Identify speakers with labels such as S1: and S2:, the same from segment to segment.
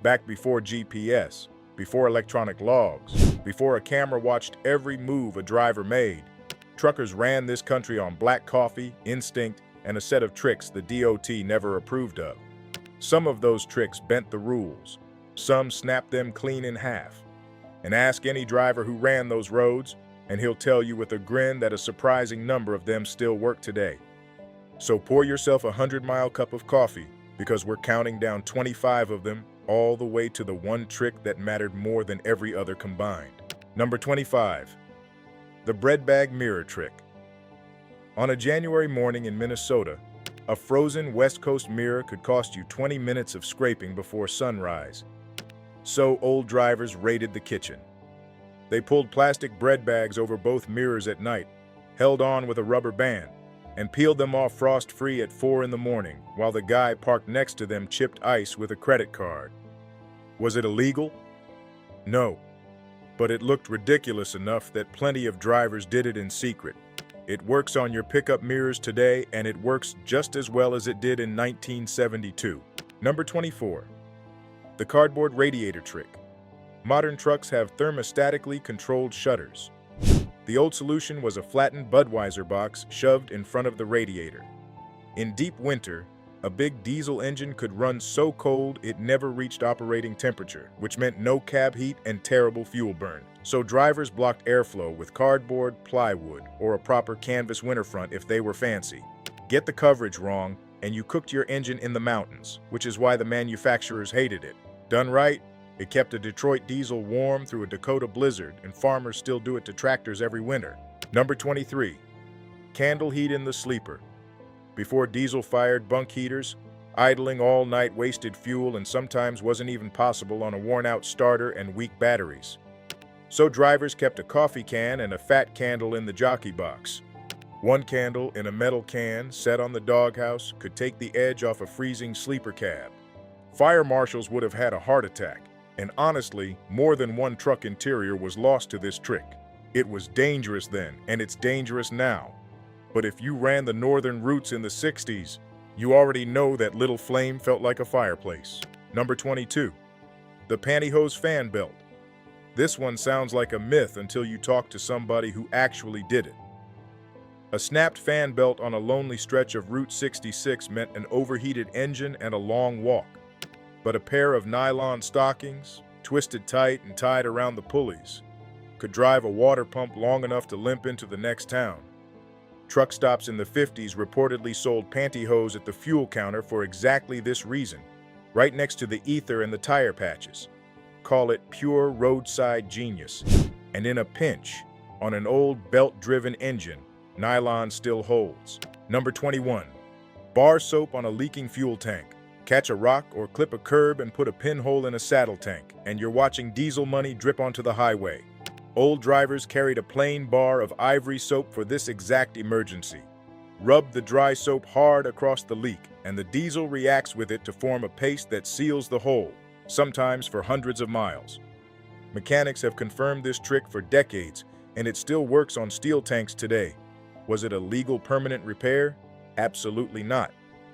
S1: Back before GPS, before electronic logs, before a camera watched every move a driver made, truckers ran this country on black coffee, instinct, and a set of tricks the DOT never approved of. Some of those tricks bent the rules. Some snapped them clean in half. And ask any driver who ran those roads, and he'll tell you with a grin that a surprising number of them still work today. So pour yourself a 100-mile cup of coffee, because we're counting down 25 of them all the way to the one trick that mattered more than every other combined. Number 25. The bread bag mirror trick. On a January morning in Minnesota, a frozen West Coast mirror could cost you 20 minutes of scraping before sunrise. So old drivers raided the kitchen. They pulled plastic bread bags over both mirrors at night, held on with a rubber band, and peeled them off frost-free at 4 in the morning while the guy parked next to them chipped ice with a credit card. Was it illegal? No. But it looked ridiculous enough that plenty of drivers did it in secret. It works on your pickup mirrors today, and it works just as well as it did in 1972. Number 24. The cardboard radiator trick. Modern trucks have thermostatically controlled shutters. The old solution was a flattened Budweiser box shoved in front of the radiator. In deep winter, a big diesel engine could run so cold it never reached operating temperature, which meant no cab heat and terrible fuel burn. So drivers blocked airflow with cardboard, plywood, or a proper canvas winterfront if they were fancy. Get the coverage wrong, and you cooked your engine in the mountains, which is why the manufacturers hated it. Done right, it kept a Detroit diesel warm through a Dakota blizzard, and farmers still do it to tractors every winter. Number 23. Candle heat in the sleeper. Before diesel-fired bunk heaters, idling all night wasted fuel and sometimes wasn't even possible on a worn-out starter and weak batteries. So drivers kept a coffee can and a fat candle in the jockey box. One candle in a metal can set on the doghouse could take the edge off a freezing sleeper cab. Fire marshals would have had a heart attack, and honestly, more than one truck interior was lost to this trick. It was dangerous then, and it's dangerous now. But if you ran the northern routes in the 60s, you already know that little flame felt like a fireplace. Number 22. The pantyhose fan belt. This one sounds like a myth until you talk to somebody who actually did it. A snapped fan belt on a lonely stretch of Route 66 meant an overheated engine and a long walk. But a pair of nylon stockings, twisted tight and tied around the pulleys, could drive a water pump long enough to limp into the next town. Truck stops in the 50s reportedly sold pantyhose at the fuel counter for exactly this reason, right next to the ether and the tire patches. Call it pure roadside genius. And in a pinch, on an old belt-driven engine, nylon still holds. Number 21. Bar soap on a leaking fuel tank. Catch a rock or clip a curb and put a pinhole in a saddle tank, and you're watching diesel money drip onto the highway. Old drivers carried a plain bar of ivory soap for this exact emergency. Rub the dry soap hard across the leak, and the diesel reacts with it to form a paste that seals the hole, sometimes for hundreds of miles. Mechanics have confirmed this trick for decades, and it still works on steel tanks today. Was it a legal permanent repair? Absolutely not.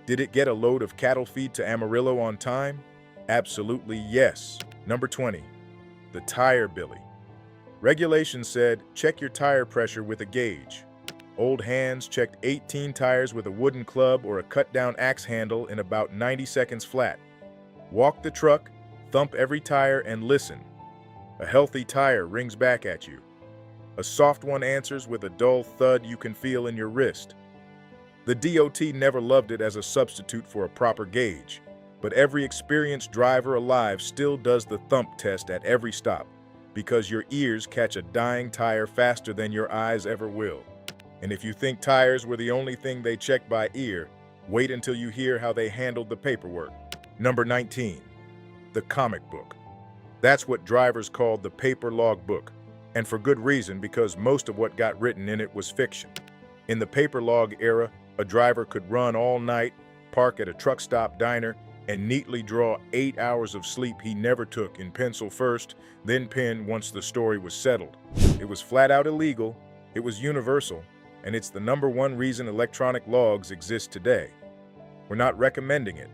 S1: Did it get a load of cattle feed to Amarillo on time? Absolutely yes. Number 20. The tire billy. Regulations said, check your tire pressure with a gauge. Old hands checked 18 tires with a wooden club or a cut-down axe handle in about 90 seconds flat. Walk the truck, thump every tire, and listen. A healthy tire rings back at you. A soft one answers with a dull thud you can feel in your wrist. The DOT never loved it as a substitute for a proper gauge, but every experienced driver alive still does the thump test at every stop, because your ears catch a dying tire faster than your eyes ever will. And if you think tires were the only thing they checked by ear, wait until you hear how they handled the paperwork. Number 19. The comic book. That's what drivers called the paper log book, and for good reason, because most of what got written in it was fiction. In the paper log era, a driver could run all night, park at a truck stop diner, and neatly draw 8 hours of sleep he never took in pencil first, then pen once the story was settled. It was flat out illegal, it was universal, and it's the #1 reason electronic logs exist today. We're not recommending it,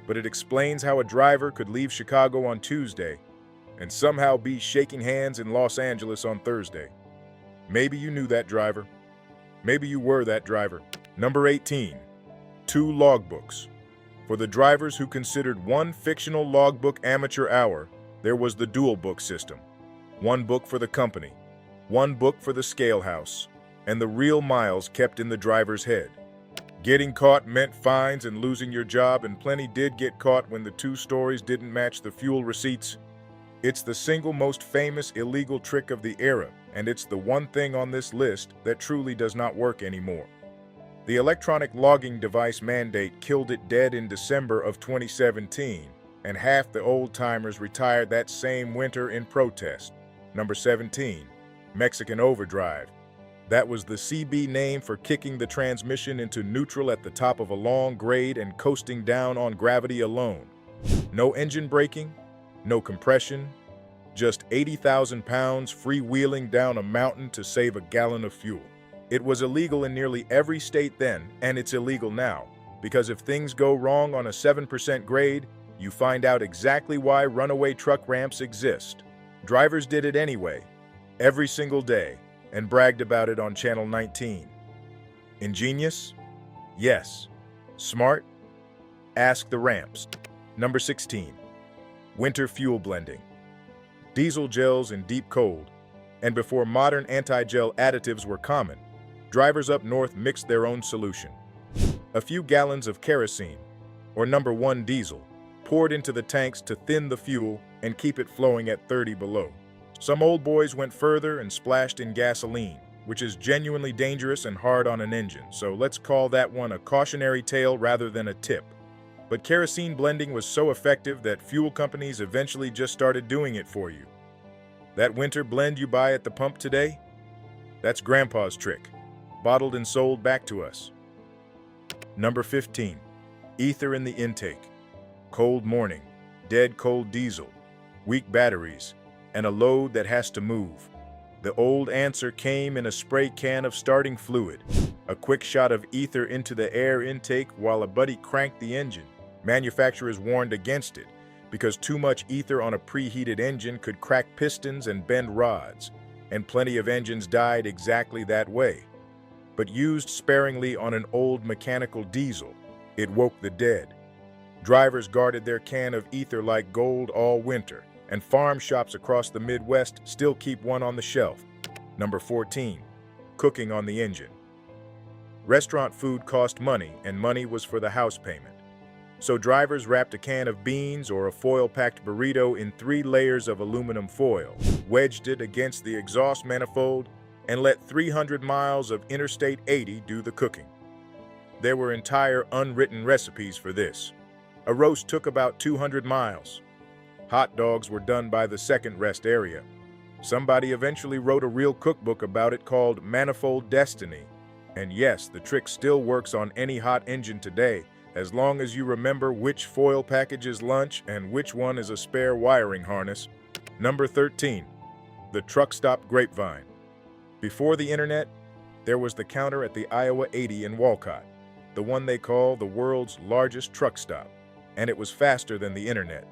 S1: but it explains how a driver could leave Chicago on Tuesday and somehow be shaking hands in Los Angeles on Thursday. Maybe you knew that driver. Maybe you were that driver. Number 18. 2 logbooks. For the drivers who considered one fictional logbook amateur hour, there was the dual book system. 1 book for the company, 1 book for the scale house, and the real miles kept in the driver's head. Getting caught meant fines and losing your job, and plenty did get caught when the 2 stories didn't match the fuel receipts. It's the single most famous illegal trick of the era, and it's the one thing on this list that truly does not work anymore. The electronic logging device mandate killed it dead in December of 2017, and half the old-timers retired that same winter in protest. Number 17. Mexican overdrive. That was the CB name for kicking the transmission into neutral at the top of a long grade and coasting down on gravity alone. No engine braking, no compression, just 80,000 pounds freewheeling down a mountain to save a gallon of fuel. It was illegal in nearly every state then, and it's illegal now, because if things go wrong on a 7% grade, you find out exactly why runaway truck ramps exist. Drivers did it anyway, every single day, and bragged about it on Channel 19. Ingenious? Yes. Smart? Ask the ramps. Number 16. Winter fuel blending. Diesel gels in deep cold, and before modern anti-gel additives were common, drivers up north mixed their own solution. A few gallons of kerosene, or number 1 diesel, poured into the tanks to thin the fuel and keep it flowing at 30 below. Some old boys went further and splashed in gasoline, which is genuinely dangerous and hard on an engine, so let's call that one a cautionary tale rather than a tip. But kerosene blending was so effective that fuel companies eventually just started doing it for you. That winter blend you buy at the pump today? That's Grandpa's trick, bottled and sold back to us. Number 15. Ether in the intake. Cold morning, dead cold diesel, weak batteries, and a load that has to move. The old answer came in a spray can of starting fluid, a quick shot of ether into the air intake while a buddy cranked the engine. Manufacturers warned against it because too much ether on a preheated engine could crack pistons and bend rods, and plenty of engines died exactly that way. But used sparingly on an old mechanical diesel, it woke the dead. Drivers guarded their can of ether like gold all winter, and farm shops across the Midwest still keep one on the shelf. Number 14. Cooking on the engine. Restaurant food cost money, and money was for the house payment. So drivers wrapped a can of beans or a foil-packed burrito in 3 layers of aluminum foil, wedged it against the exhaust manifold, and let 300 miles of Interstate 80 do the cooking. There were entire unwritten recipes for this. A roast took about 200 miles. Hot dogs were done by the second rest area. Somebody eventually wrote a real cookbook about it called Manifold Destiny. And yes, the trick still works on any hot engine today, as long as you remember which foil package is lunch and which one is a spare wiring harness. Number 13. The truck stop grapevine. Before the internet, there was the counter at the Iowa 80 in Walcott, the one they call the world's largest truck stop, and it was faster than the internet.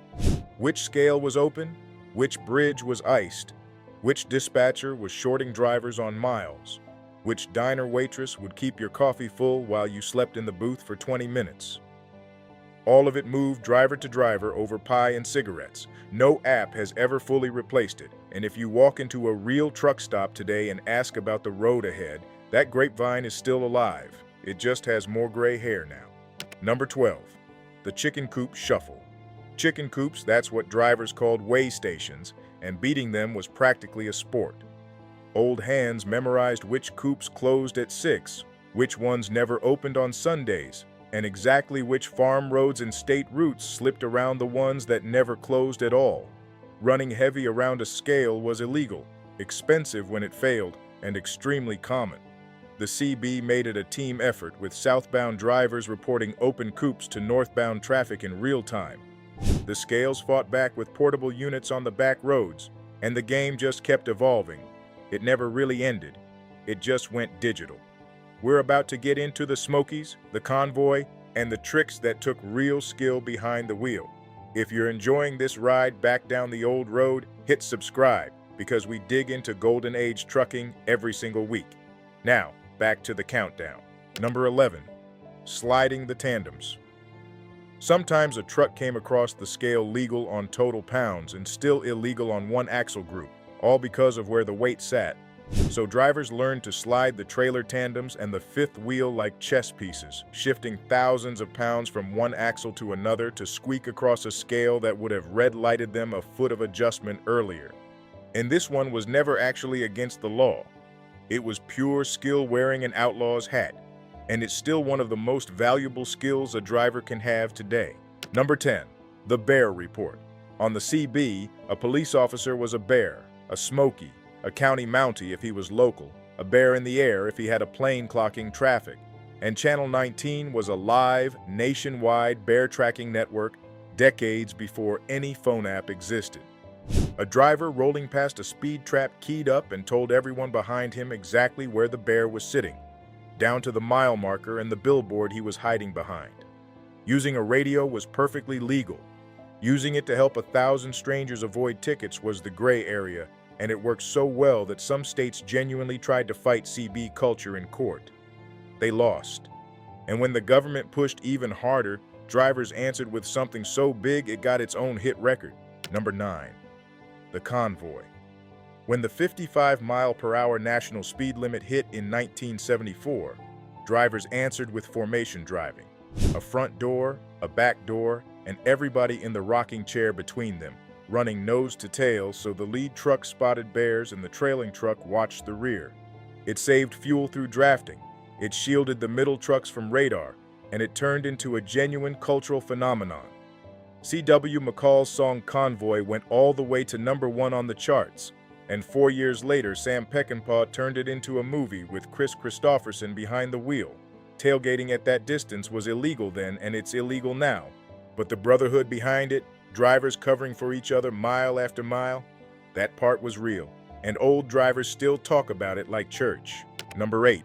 S1: Which scale was open? Which bridge was iced? Which dispatcher was shorting drivers on miles? Which diner waitress would keep your coffee full while you slept in the booth for 20 minutes? All of it moved driver to driver over pie and cigarettes. No app has ever fully replaced it, and if you walk into a real truck stop today and ask about the road ahead, that grapevine is still alive. It just has more gray hair now. Number 12. The chicken coop shuffle. Chicken coops, that's what drivers called way stations, and beating them was practically a sport. Old hands memorized which coops closed at 6, which ones never opened on Sundays, and exactly which farm roads and state routes slipped around the ones that never closed at all. Running heavy around a scale was illegal, expensive when it failed, and extremely common. The CB made it a team effort, with southbound drivers reporting open coops to northbound traffic in real time. The scales fought back with portable units on the back roads, and the game just kept evolving. It never really ended. It just went digital. We're about to get into the Smokies, the convoy, and the tricks that took real skill behind the wheel. If you're enjoying this ride back down the old road, hit subscribe because we dig into Golden Age trucking every single week. Now, back to the countdown. Number 11. Sliding the tandems. Sometimes a truck came across the scale legal on total pounds and still illegal on one axle group, all because of where the weight sat. So drivers learned to slide the trailer tandems and the fifth wheel like chess pieces, shifting thousands of pounds from one axle to another to squeak across a scale that would have red-lighted them a foot of adjustment earlier. And this one was never actually against the law. It was pure skill wearing an outlaw's hat, and it's still one of the most valuable skills a driver can have today. Number 10. The Bear Report. On the CB, a police officer was a bear, a smoky, a county mountie if he was local, a bear in the air if he had a plane clocking traffic, and Channel 19 was a live, nationwide bear tracking network decades before any phone app existed. A driver rolling past a speed trap keyed up and told everyone behind him exactly where the bear was sitting, down to the mile marker and the billboard he was hiding behind. Using a radio was perfectly legal. Using it to help 1,000 strangers avoid tickets was the gray area, and it worked so well that some states genuinely tried to fight CB culture in court. They lost. And when the government pushed even harder, drivers answered with something so big it got its own hit record. Number 9. The Convoy. When the 55-mile-per-hour national speed limit hit in 1974, drivers answered with formation driving. A front door, a back door, and everybody in the rocking chair between them, running nose to tail so the lead truck spotted bears and the trailing truck watched the rear. It saved fuel through drafting, it shielded the middle trucks from radar, and it turned into a genuine cultural phenomenon. C.W. McCall's song Convoy went all the way to number 1 on the charts, and 4 years later Sam Peckinpah turned it into a movie with Chris Christopherson behind the wheel. Tailgating at that distance was illegal then, and it's illegal now, but the brotherhood behind it, drivers covering for each other mile after mile, that part was real, and old drivers still talk about it like church. Number 8.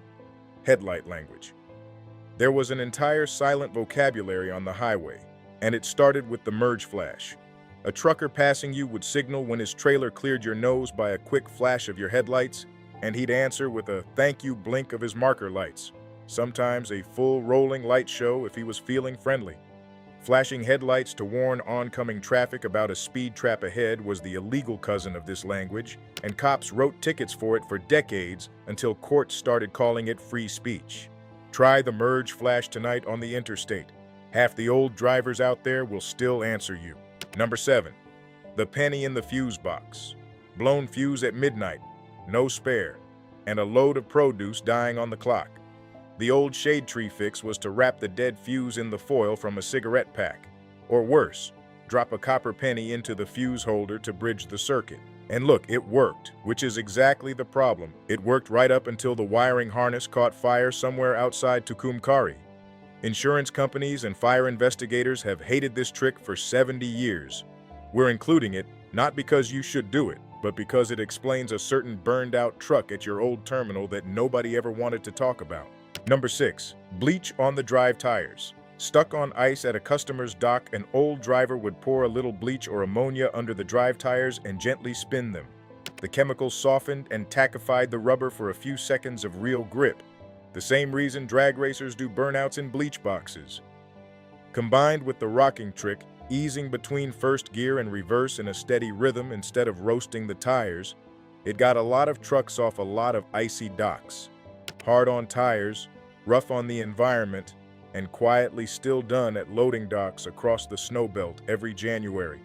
S1: Headlight language. There was an entire silent vocabulary on the highway, and it started with the merge flash. A trucker passing you would signal when his trailer cleared your nose by a quick flash of your headlights, and he'd answer with a thank you blink of his marker lights, sometimes a full rolling light show if he was feeling friendly. Flashing headlights to warn oncoming traffic about a speed trap ahead was the illegal cousin of this language, and cops wrote tickets for it for decades until courts started calling it free speech. Try the merge flash tonight on the interstate. Half the old drivers out there will still answer you. Number 7. The penny in the fuse box. Blown fuse at midnight, no spare, and a load of produce dying on the clock. The old shade tree fix was to wrap the dead fuse in the foil from a cigarette pack. Or worse, drop a copper penny into the fuse holder to bridge the circuit. And look, it worked, which is exactly the problem. It worked right up until the wiring harness caught fire somewhere outside Tucumcari. Insurance companies and fire investigators have hated this trick for 70 years. We're including it, not because you should do it, but because it explains a certain burned-out truck at your old terminal that nobody ever wanted to talk about. Number 6. Bleach on the drive tires. Stuck on ice at a customer's dock, an old driver would pour a little bleach or ammonia under the drive tires and gently spin them. The chemicals softened and tackified the rubber for a few seconds of real grip. The same reason drag racers do burnouts in bleach boxes. Combined with the rocking trick, easing between first gear and reverse in a steady rhythm instead of roasting the tires, it got a lot of trucks off a lot of icy docks. Hard on tires, rough on the environment, and quietly still done at loading docks across the snowbelt every January.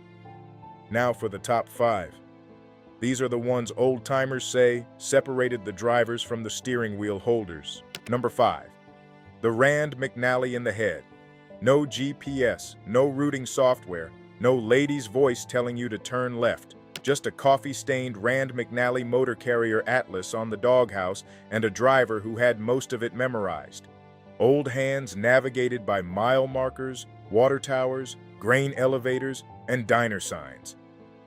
S1: Now for the top 5. These are the ones old-timers say separated the drivers from the steering wheel holders. Number 5. The Rand McNally in the head. No GPS, no routing software, no lady's voice telling you to turn left. Just a coffee-stained Rand McNally motor carrier atlas on the doghouse and a driver who had most of it memorized. Old hands navigated by mile markers, water towers, grain elevators, and diner signs.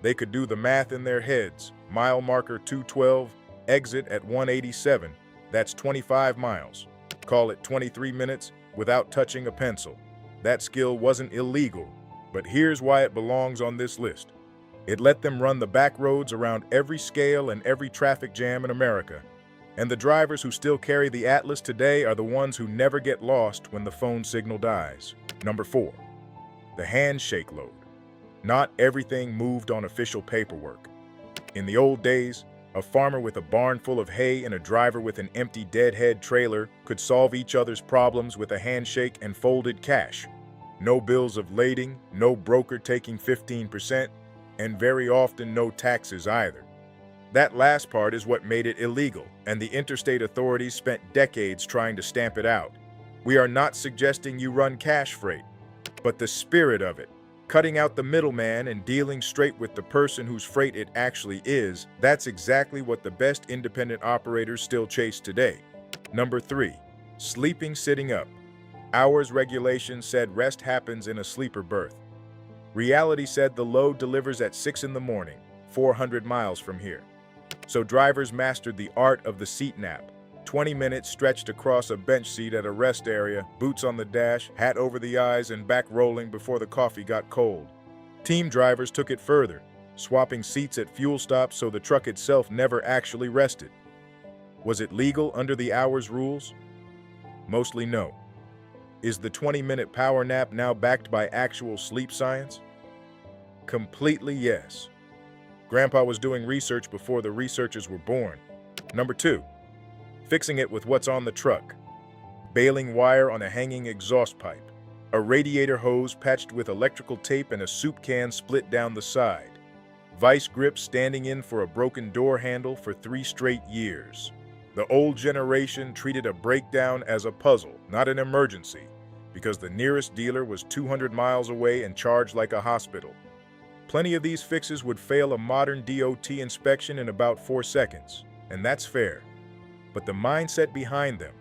S1: They could do the math in their heads. Mile marker 212, exit at 187. That's 25 miles. Call it 23 minutes without touching a pencil. that skill wasn't illegal, but here's why it belongs on this list. It let them run the back roads around every scale and every traffic jam in America. And the drivers who still carry the Atlas today are the ones who never get lost when the phone signal dies. Number 4, the handshake load. Not everything moved on official paperwork. In the old days, a farmer with a barn full of hay and a driver with an empty deadhead trailer could solve each other's problems with a handshake and folded cash. No bills of lading, no broker taking 15%, and very often no taxes either. That last part is what made it illegal, and the interstate authorities spent decades trying to stamp it out. We are not suggesting you run cash freight, but the spirit of it, cutting out the middleman and dealing straight with the person whose freight it actually is, that's exactly what the best independent operators still chase today. Number 3, sleeping sitting up. Hours regulation said rest happens in a sleeper berth. Reality said the load delivers at 6 in the morning, 400 miles from here. So drivers mastered the art of the seat nap. 20 minutes stretched across a bench seat at a rest area, boots on the dash, hat over the eyes, and back rolling before the coffee got cold. Team drivers took it further, swapping seats at fuel stops so the truck itself never actually rested. Was it legal under the hours rules? Mostly no. Is the 20-minute power nap now backed by actual sleep science? Completely yes. Grandpa was doing research before the researchers were born. Number 2, fixing it with what's on the truck. Baling wire on a hanging exhaust pipe. A radiator hose patched with electrical tape and a soup can split down the side. Vice grips standing in for a broken door handle for 3 straight years. The old generation treated a breakdown as a puzzle, not an emergency, because the nearest dealer was 200 miles away and charged like a hospital. Plenty of these fixes would fail a modern DOT inspection in about 4 seconds, and that's fair. But the mindset behind them,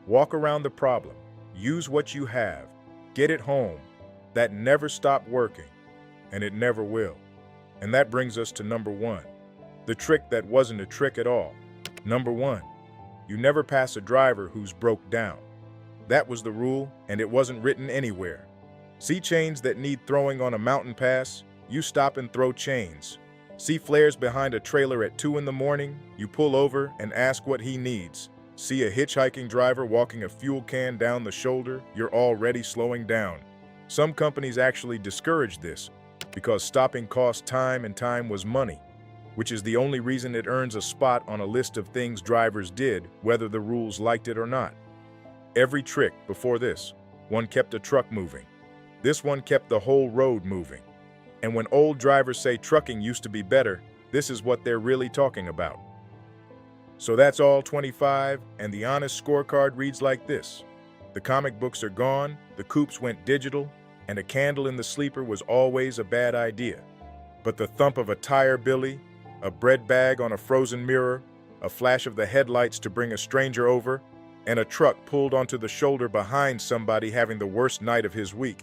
S1: walk around the problem, use what you have, get it home, that never stopped working, and it never will. And that brings us to number 1, the trick that wasn't a trick at all. Number 1, you never pass a driver who's broke down. That was the rule, and it wasn't written anywhere. See chains that need throwing on a mountain pass? You stop and throw chains. See flares behind a trailer at 2 in the morning? You pull over and ask what he needs. See a hitchhiking driver walking a fuel can down the shoulder? You're already slowing down. Some companies actually discourage this because stopping cost time and time was money, which is the only reason it earns a spot on a list of things drivers did, whether the rules liked it or not. Every trick before this, one kept a truck moving. This one kept the whole road moving. And when old drivers say trucking used to be better, this is what they're really talking about. So that's all 25, and the honest scorecard reads like this. The comic books are gone, the coupes went digital, and a candle in the sleeper was always a bad idea. But the thump of a tire billy, a bread bag on a frozen mirror, a flash of the headlights to bring a stranger over, and a truck pulled onto the shoulder behind somebody having the worst night of his week.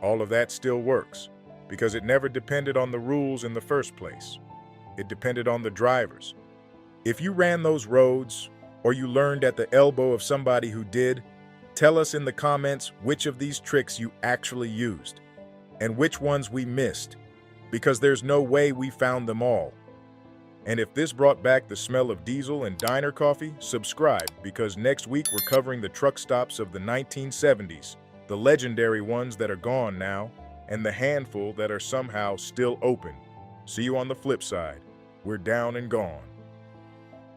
S1: All of that still works, because it never depended on the rules in the first place. It depended on the drivers. If you ran those roads, or you learned at the elbow of somebody who did, tell us in the comments which of these tricks you actually used, and which ones we missed, because there's no way we found them all. And if this brought back the smell of diesel and diner coffee, subscribe, because next week we're covering the truck stops of the 1970s, the legendary ones that are gone now, and the handful that are somehow still open. See you on the flip side. We're down and gone.